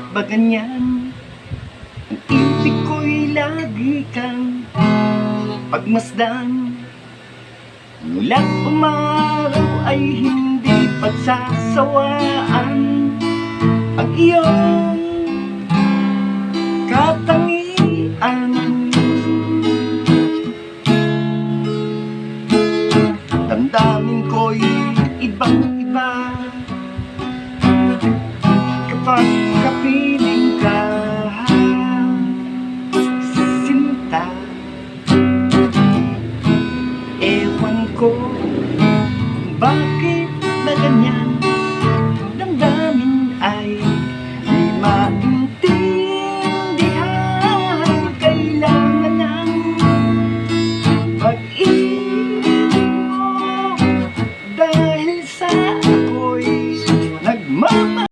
ba ganyan? Ang ibig ko'y lagi kang pagmasdan. Mula't umaraw ay hindi pagsasawaan ang iyong katangian. Damdamin ko'y ibang iba kapag